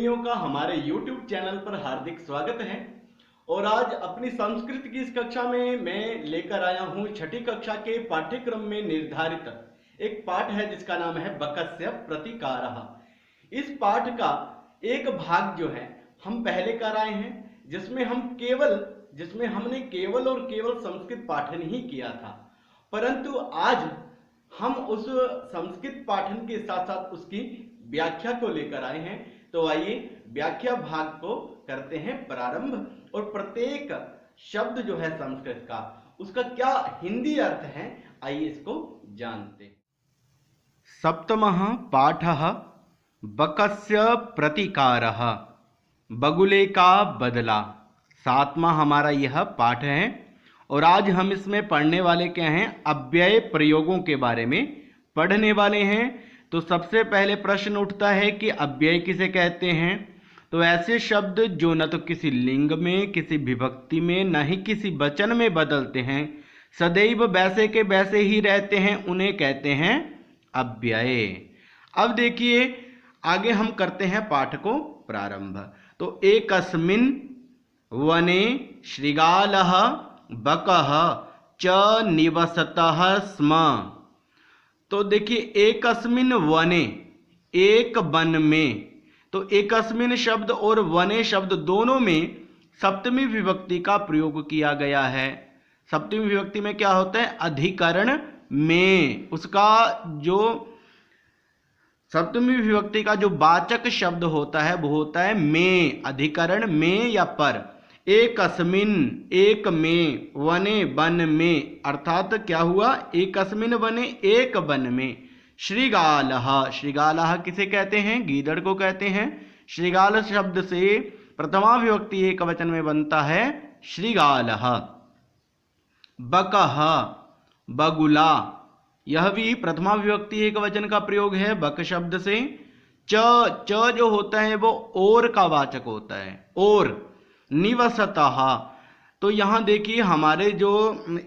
प्रेमियों का हमारे YouTube चैनल पर हार्दिक स्वागत है। और आज अपनी संस्कृत की इस कक्षा में मैं लेकर आया हूँ छठी कक्षा के पाठ्यक्रम में निर्धारित एक पाठ है जिसका नाम है बकस्य प्रतिकारः। इस पाठ का एक भाग जो है हम पहले कर आए हैं, जिसमें हमने केवल और केवल संस्कृत पाठन ही किया था, परंतु आज हम उस संस्कृत पाठन के साथ साथ उसकी व्याख्या को लेकर आए हैं। तो आइए व्याख्या भाग को करते हैं प्रारंभ, और प्रत्येक शब्द जो है संस्कृत का उसका क्या हिंदी अर्थ है, आइए इसको जानते हैं। सप्तमः पाठः बकस्य प्रतिकारः, बगुले का बदला। सातवां हमारा यह पाठ है और आज हम इसमें पढ़ने वाले क्या हैं, अव्यय प्रयोगों के बारे में पढ़ने वाले हैं। तो सबसे पहले प्रश्न उठता है कि अव्यय किसे कहते हैं। तो ऐसे शब्द जो न तो किसी लिंग में, किसी विभक्ति में, न ही किसी वचन में बदलते हैं, सदैव वैसे के वैसे ही रहते हैं, उन्हें कहते हैं अव्यय। अब देखिए आगे हम करते हैं पाठ को प्रारंभ। तो एकस्मिन् वने श्रृगालः बकः च निवसतः स्म। तो देखिए एकस्मिन् वने, एक वन में। तो एकस्मिन् शब्द और वने शब्द दोनों में सप्तमी विभक्ति का प्रयोग किया गया है। सप्तमी विभक्ति में क्या होता है, अधिकरण में। उसका जो सप्तमी विभक्ति का जो वाचक शब्द होता है वो होता है में, अधिकरण में या पर। एकस्मिन्, एक में, वने वन में, अर्थात क्या हुआ, एकस्मिन् वने, एक वन में। श्रृगालः, श्रृगालः किसे कहते हैं, गीदड़ को कहते हैं। श्रृगाल शब्द से प्रथमा विभक्ति एक वचन में बनता है श्रृगालः। बकः, बगुला, यह भी प्रथमा विभक्ति एक वचन का प्रयोग है बक शब्द से। च जो होता है वो और का वाचक होता है, और। निवसतः, तो यहां देखिए हमारे जो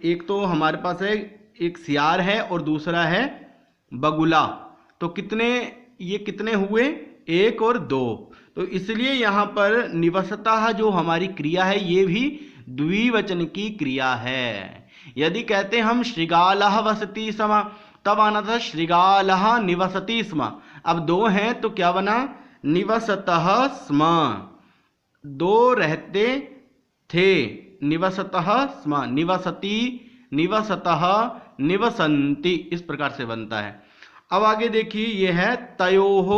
एक तो हमारे पास है, एक सियार है और दूसरा है बगुला। तो कितने हुए, एक और दो। तो इसलिए यहां पर निवसतः जो हमारी क्रिया है ये भी द्विवचन की क्रिया है। यदि कहते हम श्रृगालः वसति स्म, तब आना था श्रृगालः निवसति स्म। अब दो हैं तो क्या बना, निवसतः स्म, दो रहते थे। निवसतः स्म, निवसति, निवसतः, निवसन्ति, इस प्रकार से बनता है। अब आगे देखिए यह है तयोः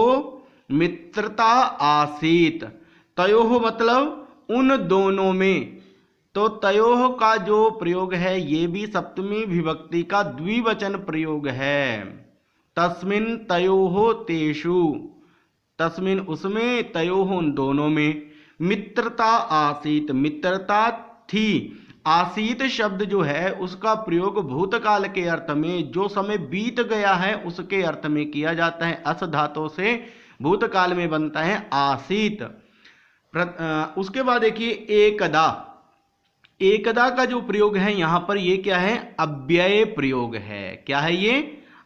मित्रता आसीत। तयोः मतलब उन दोनों में। तो तयोः का जो प्रयोग है ये भी सप्तमी विभक्ति का द्विवचन प्रयोग है। तस्मिन् तयोः तेषु, तस्मिन् उसमें, तयोः उन दोनों में। मित्रता आसीत, मित्रता थी। आसीत शब्द जो है उसका प्रयोग भूतकाल के अर्थ में, जो समय बीत गया है उसके अर्थ में किया जाता है। अस धातु से भूतकाल में बनता है आसीत। उसके बाद देखिए एकदा, एकदा का जो प्रयोग है यहां पर ये क्या है, अव्यय प्रयोग है। क्या है ये,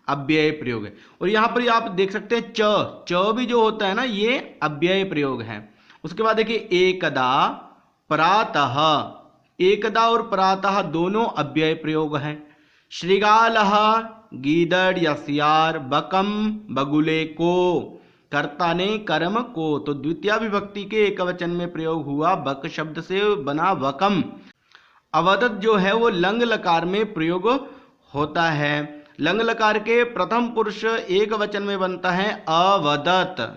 अव्यय प्रयोग है। और यहां पर आप देख सकते हैं च भी जो होता है ना ये अव्यय प्रयोग है। उसके बाद देखिए एकदा प्रातः, एकदा और प्रातः दोनों अव्यय प्रयोग हैं। श्रृगालः गीदड़ या सियार, बकम बगुले को, कर्ता ने कर्म को। तो द्वितीय विभक्ति के एक वचन में प्रयोग हुआ, बक शब्द से बना वकम। अवदत जो है वो लंग लकार में प्रयोग होता है। लंग लकार के प्रथम पुरुष एक वचन में बनता है अवदत।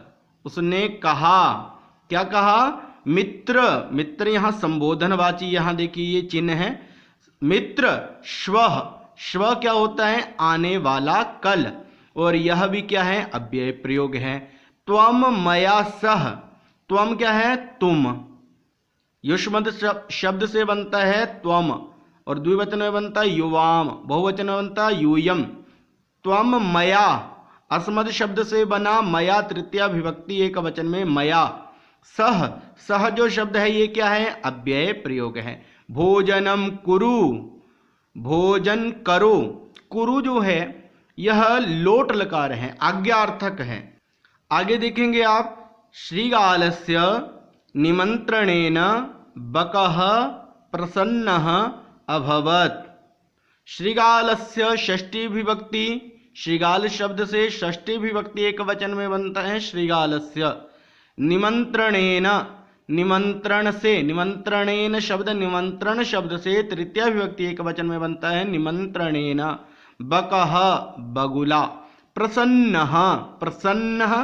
उसने कहा, क्या कहा, मित्र। मित्र यहां संबोधनवाची, यहां देखिए ये चिन्ह है मित्र। श्वः, श्व क्या होता है, आने वाला, कल। और यह भी क्या है, अव्यय प्रयोग है। त्वम मया सह, त्वम क्या है, तुम। युष्मद शब्द से बनता है त्वम, और द्विवचन में बनता है युवाम, बहुवचन में बनता है यूयम। त्वम मया, अस्मद शब्द से बना मया, तृतीया विभक्ति एक वचन में मया। सह, सह जो शब्द है ये क्या है, अव्यय प्रयोग है। भोजनम कुरु, भोजन करो। कुरु जो है यह लोट लकार है, आज्ञार्थक है। आगे देखेंगे आप श्रीगालस्य निमंत्रणेन बकः प्रसन्नः अभवत्। श्रीगालस्य षष्ठी विभक्ति, श्रीगाल शब्द से षष्ठी विभक्ति एक वचन में बनता है श्रीगालस्य। निमंत्रणेन, निमंत्रण से, निमंत्रणेन शब्द निमंत्रण शब्द से तृतीय विभक्ति एक वचन में बनता है निमंत्रणेन। बकः बगुला, प्रसन्नः, प्रसन्नः,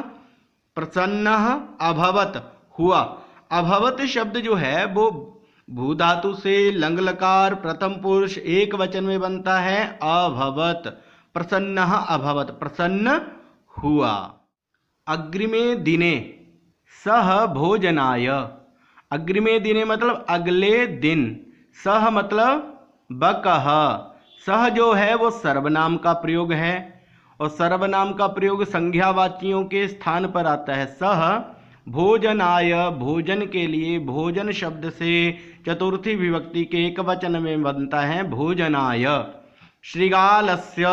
प्रसन्नः अभवत हुआ। अभवत शब्द जो है वो भू धातु से लंग लकार प्रथम पुरुष एक वचन में बनता है अभवत। प्रसन्नः अभवत, प्रसन्न हुआ। अग्रिमे दिने सह भोजनाय, अग्रिमे दिने मतलब अगले दिन, सह मतलब बकः, सह जो है वो सर्वनाम का प्रयोग है और सर्वनाम का प्रयोग संज्ञावाचियों के स्थान पर आता है। सह भोजनाय, भोजन के लिए, भोजन शब्द से चतुर्थी विभक्ति के एक वचन में बनता है भोजनाय। श्रीगालस्य,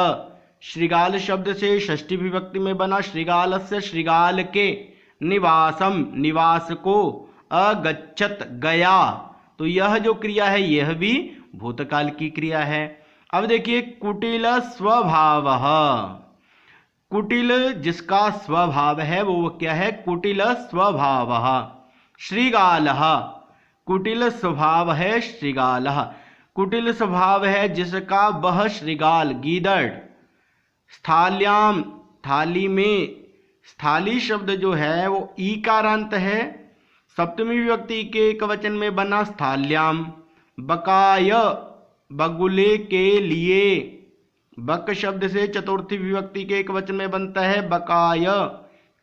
श्रीगाल शब्द से षष्ठी विभक्ति में बना श्रीगालस्य, श्रीगाल के, निवासम, निवास को, अगच्छत गया, तो यह जो क्रिया है यह भी भूतकाल की क्रिया है। अब देखिए कुटिल स्वभावः, कुटिल जिसका स्वभाव है वो क्या है, कुटिल स्वभावः। श्रीगालः, कुटिल स्वभाव है श्रीगालः, कुटिल स्वभाव है जिसका वह श्रीगाल, गीदड़। स्थाल्याम, थाली में, स्थाली शब्द जो है वो ईकारांत है, सप्तमी विभक्ति के एक वचन में बना स्थाल्याम। बकाय, बगुले के लिए, बक शब्द से चतुर्थी विभक्ति के एक वचन में बनता है बकाय।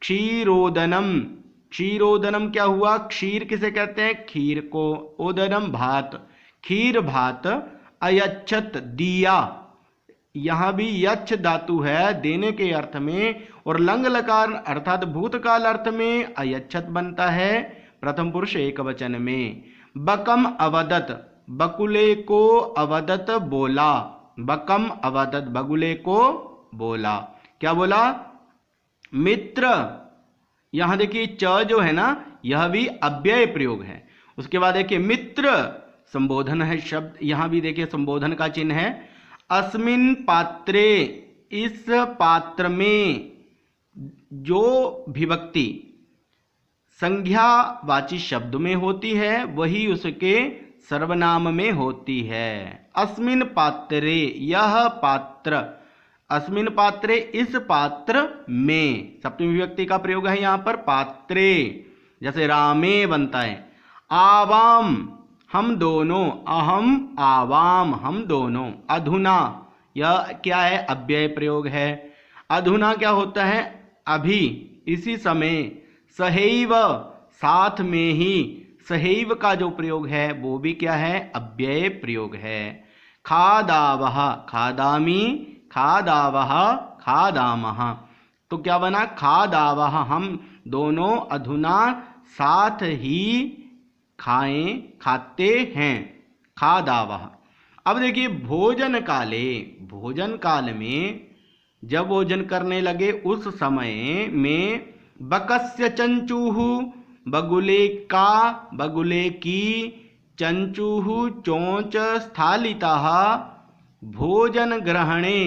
क्षीरोदनम, क्षीरोदनम क्या हुआ, क्षीर किसे कहते हैं, खीर को, ओदनम भात, खीर भात। अयच्छत दिया, यहाँ भी यच्छ धातु है देने के अर्थ में और लंग लकार अर्थात भूतकाल अर्थ में अयच्छत बनता है प्रथम पुरुष एक वचन में। बकम अवदत, बकुले को अवदत बोला, बकम अवदत, बगुले को बोला। क्या बोला, मित्र। यहां देखिए च जो है ना यह भी अव्यय प्रयोग है। उसके बाद देखिए मित्र संबोधन है शब्द, यहां भी देखिए संबोधन का चिन्ह है। अस्मिन पात्रे, इस पात्र में, जो विभक्ति संज्ञावाची शब्द में होती है वही उसके सर्वनाम में होती है। अस्मिन पात्रे, यह पात्र, अस्मिन पात्रे इस पात्र में, सप्तमी विभक्ति का प्रयोग है यहाँ पर पात्रे, जैसे रामे बनता है। आवाम, हम दोनों, अहम आवाम, हम दोनों। अधुना, यह क्या है, अव्यय प्रयोग है। अधुना क्या होता है, अभी, इसी समय। सहैव, साथ में ही, सहैव का जो प्रयोग है वो भी क्या है, अव्यय प्रयोग है। खादावः, खादामि, खादावः, खादामः, तो क्या बना, खादावः, हम दोनों अधुना साथ ही खाएं, खाते हैं, खादावः। अब देखिए भोजन काले, भोजन काल में जब भोजन करने लगे उस समय में बकस्य चंचूः, बगुले का, बगुले की, चंचूः चोंच स्थालितः, भोजन ग्रहणे,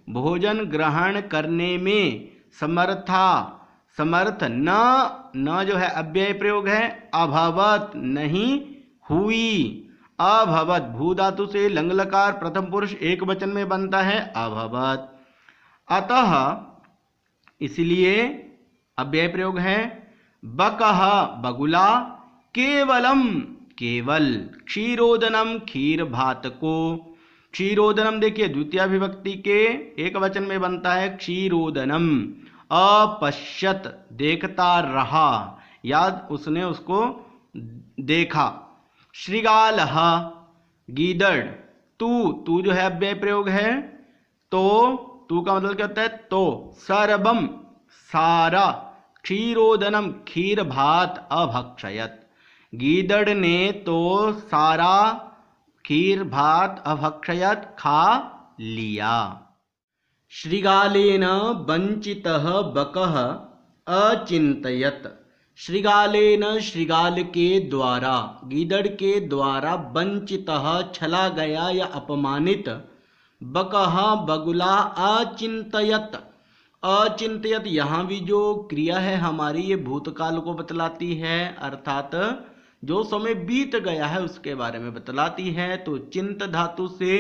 भोजन ग्रहण करने में, समर्था, समर्थ, न जो है अव्यय प्रयोग है, अभवत नहीं हुई, अभवत भू धातु से लंग लकार प्रथम पुरुष एक वचन में बनता है अभवत। अतः इसलिए अव्यय प्रयोग है। बकः, बगुला, केवलम, केवल। क्षीरोदनम, खीर भात को, क्षीरोदनम देखिए द्वितीय विभक्ति के एक वचन में बनता है क्षीरोदनम। अपश्यत, देखता रहा, याद उसने उसको देखा। श्रीगालः, गीदड़। तू जो है अव्यय प्रयोग है, तो तू का मतलब क्या होता है, तो। सर्वम, सारा। क्षीरोदनम, खीर भात अभक्षयत, गीदड़ ने तो सारा खीर भात अभक्षयत, खा लिया। श्रीगालेन वंचितः बकः अचिन्तयत्, श्रृगालेन श्रृगाल के द्वारा, गीदड़ के द्वारा वंचितः छला गया या अपमानित, बकः बगुला अचिंतयत। अचिंतयत यहाँ भी जो क्रिया है हमारी ये भूतकाल को बतलाती है, अर्थात जो समय बीत गया है उसके बारे में बतलाती है। तो चिंत धातु से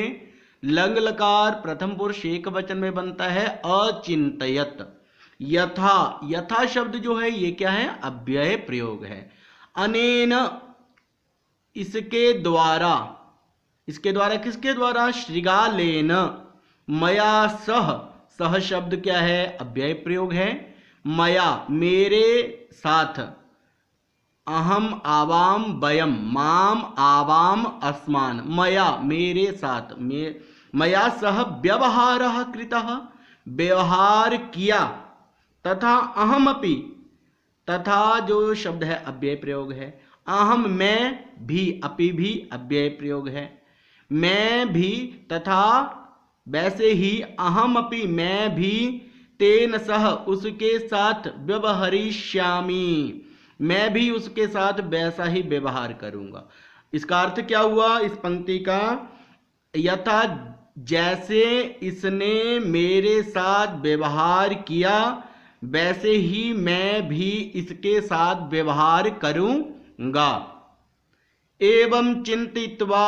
लंग लकार प्रथम पुरुष एक वचन में बनता है अचिंतयत। यथा, यथा शब्द जो है ये क्या है, अव्यय प्रयोग है। अनेन, इसके द्वारा, इसके द्वारा किसके द्वारा, श्रृगालेन। मया सह, सह शब्द क्या है, अव्यय प्रयोग है। मया मेरे साथ, अहम आवाम वयम, माम आवाम अस्मान, मया मेरे साथ, मया सह व्यवहारः कृतः, व्यवहार किया। तथा अहमपि, तथा जो शब्द है अव्यय प्रयोग है। अहम मैं भी, अपि भी अव्यय प्रयोग है। मैं भी, तथा वैसे ही अहमपि मैं भी, तेन सह उसके साथ, व्यवहरिष्यामि मैं भी उसके साथ वैसा ही व्यवहार करूंगा। इसका अर्थ क्या हुआ इस पंक्ति का, यथा जैसे इसने मेरे साथ व्यवहार किया वैसे ही मैं भी इसके साथ व्यवहार करूंगा। एवं चिंतित्वा,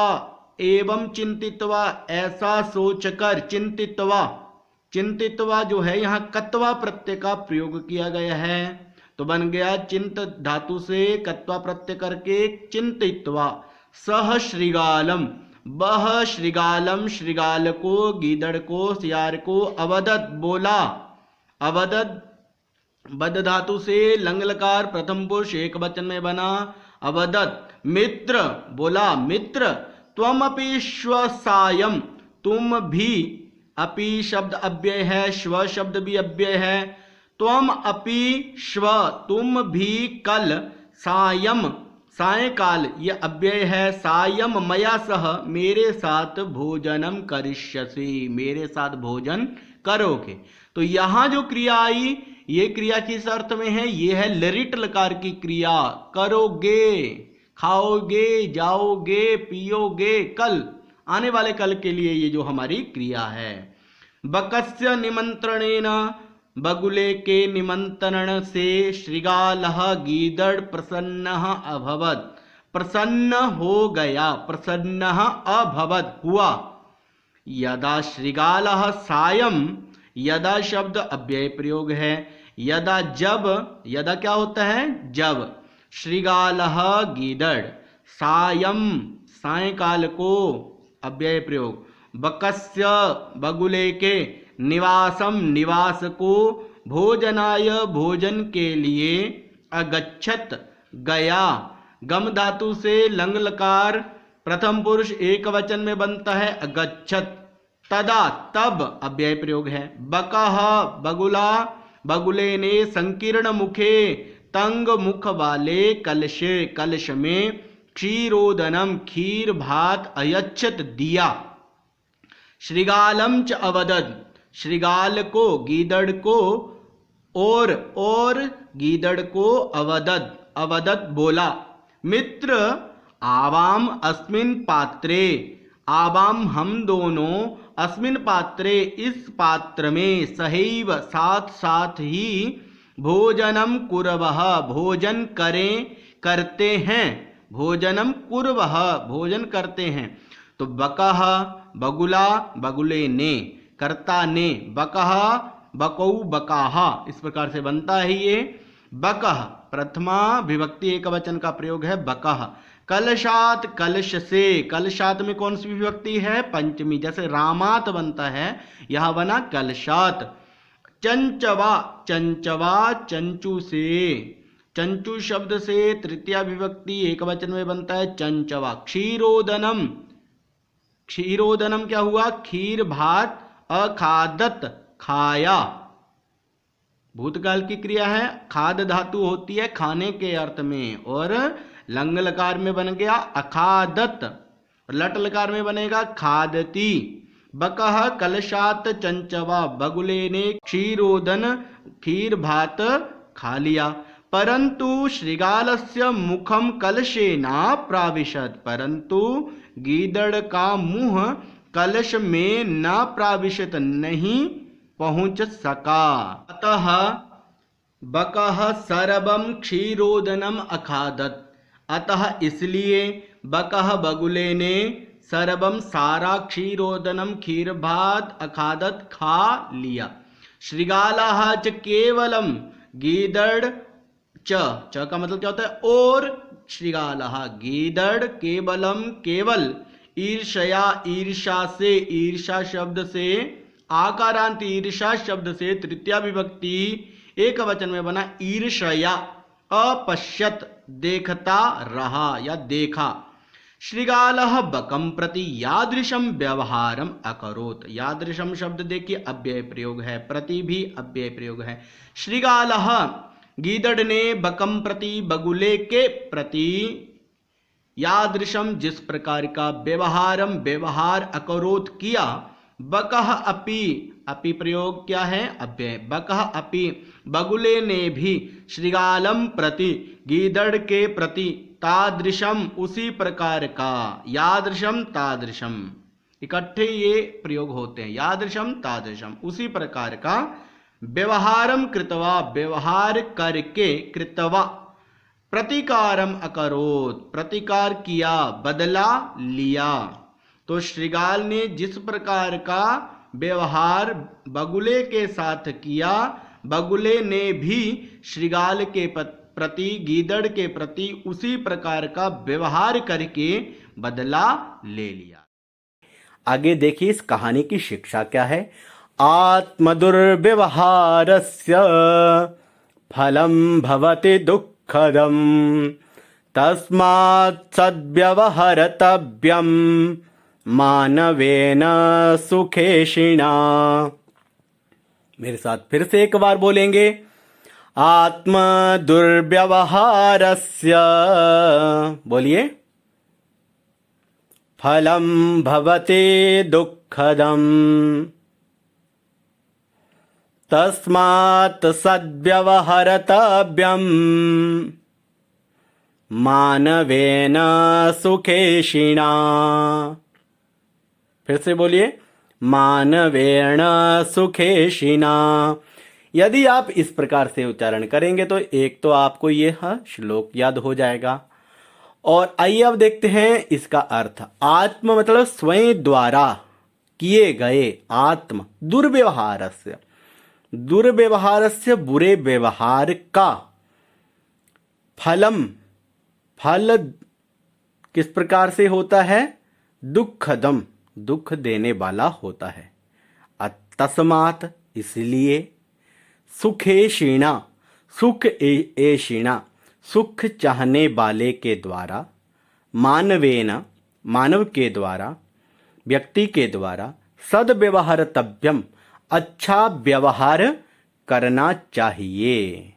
एवं चिंतित्वा ऐसा सोचकर, चिंतित्वा, चिंतित्वा जो है यहाँ कत्वा प्रत्यय का प्रयोग किया गया है, तो बन गया चिंत धातु से कत्वा प्रत्यय करके चिंतित्वा। सह श्रृगालम, वह श्रृगालम, श्रृगाल को, गीदड़ को, सियार को, अवदत बोला। अवदत बद धातु से लंग लकार प्रथम पुरुष एक वचन में बना अवदत। मित्र बोला, मित्र। त्वमपि श्वसायम, तुम भी, अपि शब्द अव्यय है, श्व शब्द भी अव्यय है। त्वम अपि श्व, तुम भी कल, सायम सायकाल ये अव्यय है। सायम मया सह, मेरे साथ भोजनम करिष्यसि, मेरे साथ भोजन करोगे। तो यहां जो क्रिया आई ये क्रिया किस अर्थ में है, ये है लरिट लकार की क्रिया। करोगे, खाओगे, जाओगे, पियोगे, कल, आने वाले कल के लिए ये जो हमारी क्रिया है। बकस्य निमंत्रणेन, बगुले के निमंत्रण से श्रृगालः गीदड़ प्रसन्नः अभवत्, प्रसन्न हो गया, प्रसन्नः अभवत् हुआ। यदा श्रृगालः सायं, यदा शब्द अव्यय प्रयोग है। यदा जब, यदा क्या होता है, जब। श्रृगालः गीदड़, सायं सायकाल को, अव्यय प्रयोग। बकस्य बगुले के, निवासम निवास को, भोजनाय भोजन के लिए, अगच्छत गया। गम धातु से लंग लकार प्रथम पुरुष एक वचन में बनता है अगच्छत। तदा तब अव्यय प्रयोग है। बकः बगुला, बगुले ने संकीर्ण मुखे, तंग मुख वाले कलशे, कलश में, क्षीरोदनम खीर भात, अयच्छत दिया। श्रृगालम च अवदत्, श्रृगाल को, गीदड़ को, और गीदड़ को अवदत्, अवदत् बोला। मित्र आवाम अस्मिन् पात्रे, आवाम हम दोनों, अस्मिन् पात्रे इस पात्र में, सहैव साथ साथ ही, भोजनम कुर्वः भोजन करें, करते हैं, भोजनम कुर्वः भोजन करते हैं। तो बकः बगुला, बगुले ने, कर्ता ने, बकः बकौ बकाह, इस प्रकार से बनता है ये। बकः प्रथमा विभक्ति एक वचन का प्रयोग है बकः। कलशात, कलश से, कलशात में कौन सी विभक्ति है, पंचमी, जैसे रामात बनता है यहां बना कलशात। चंचवा, चंचवा चंचू से, चंचू शब्द से तृतीया विभक्ति एक वचन में बनता है चंचवा। क्षीरोदनम, क्षीरोदनम क्या हुआ, खीर भात, अखादत खाया, भूतकाल की क्रिया है। खाद धातु होती है खाने के अर्थ में, और लंग लकार में बन गया अखादत, लट लकार में बनेगा खादती। बकः कलशात चंचवा, बगुले ने क्षीरोदन खीर भात खा लिया। परंतु श्रृगालस्य मुखम कलशेना प्राविशत, परंतु गीदड़ का मुंह कलश में न प्राविशत, नहीं पहुंच सका। अतः बकः सर्वं क्षीरोदनम अखादत, अतः इसलिए बकः बगुले ने सर्वम सारा क्षीरोदनम खीर भात अखादत खा लिया। श्रृगालः च केवलम, गीदड़ च का मतलब क्या होता है और, श्रृगालः गीदड़ केवलम केवल, ईर्ष्या ईर्षा से, ईर्षा शब्द से, आकारांत ईर्षा शब्द से तृतीया विभक्ति एक वचन में बना ईर्ष्या, अपश्यत देखता रहा या देखा। श्रृगालः बकं प्रति यादृशम व्यवहारम अकरोत, यादृशम शब्द देखिए अव्यय प्रयोग है, प्रति भी अव्यय प्रयोग है। श्रृगालः गीदड़ ने बकं प्रति बगुले के प्रति यादृशम जिस प्रकार का व्यवहारम व्यवहार अकरोत किया, बकः अपि, अपि प्रयोग क्या है अव्यय, बकः अपि बगुले ने भी, श्रृगालम प्रति गीदड़ के प्रति, तादृशम उसी प्रकार का, यादृशम तादृशम इकट्ठे ये प्रयोग होते हैं, यादृशम तादृशम उसी प्रकार का, व्यवहारम कृतवा व्यवहार करके, कृतवा प्रतिकारम अकरोत प्रतिकार किया बदला लिया। तो श्रृगाल ने जिस प्रकार का व्यवहार बगुले के साथ किया, बगुले ने भी श्रृगाल के प्रति गीदड़ के प्रति उसी प्रकार का व्यवहार करके बदला ले लिया। आगे देखिए इस कहानी की शिक्षा क्या है। आत्मदुर्व्यवहारस्य फलं भवति दुःखदं, तस्मात् सद्व्यवहर्तव्यं मानवेन सुखेशिना। मेरे साथ फिर से एक बार बोलेंगे। आत्म दुर्व्यवहारस्य, बोलिए, फलं भवति दुःखदं, तस्मात् सद्व्यवहर्तव्यं मानवेन सुखेशिना। फिर से बोलिए, मानवेन सुखेशिना। यदि आप इस प्रकार से उच्चारण करेंगे तो एक तो आपको यह श्लोक याद हो जाएगा। और आइए अब देखते हैं इसका अर्थ। आत्म मतलब स्वयं द्वारा किए गए, आत्म दुर्व्यवहारस्य, दुर्व्यवहारस्य बुरे व्यवहार का, फलम फल किस प्रकार से होता है, दुःखदम दुख देने वाला होता है। तस्मात् इसलिए, सुखेशिना सुख एशिना सुख चाहने वाले के द्वारा, मानवेन मानव के द्वारा, व्यक्ति के द्वारा, सद्व्यवहर्तव्यम अच्छा व्यवहार करना चाहिए।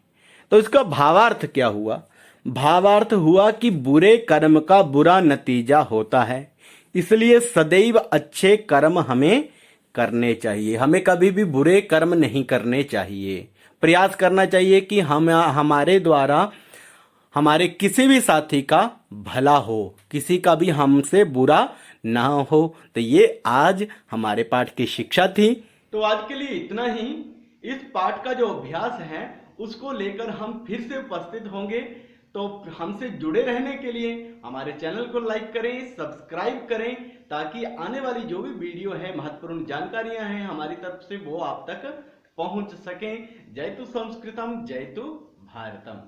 तो इसका भावार्थ क्या हुआ? भावार्थ हुआ कि बुरे कर्म का बुरा नतीजा होता है, इसलिए सदैव अच्छे कर्म हमें करने चाहिए। हमें कभी भी बुरे कर्म नहीं करने चाहिए। प्रयास करना चाहिए कि हमारे द्वारा हमारे किसी भी साथी का भला हो, किसी का भी हमसे बुरा ना हो। तो ये आज हमारे पाठ की शिक्षा थी। तो आज के लिए इतना ही। इस पाठ का जो अभ्यास है उसको लेकर हम फिर से उपस्थित होंगे। तो हमसे जुड़े रहने के लिए हमारे चैनल को लाइक करें, सब्सक्राइब करें, ताकि आने वाली जो भी वीडियो है, महत्वपूर्ण जानकारियां हैं हमारी तरफ से, वो आप तक पहुंच सकें। जयतु संस्कृतम, जयतु भारतम।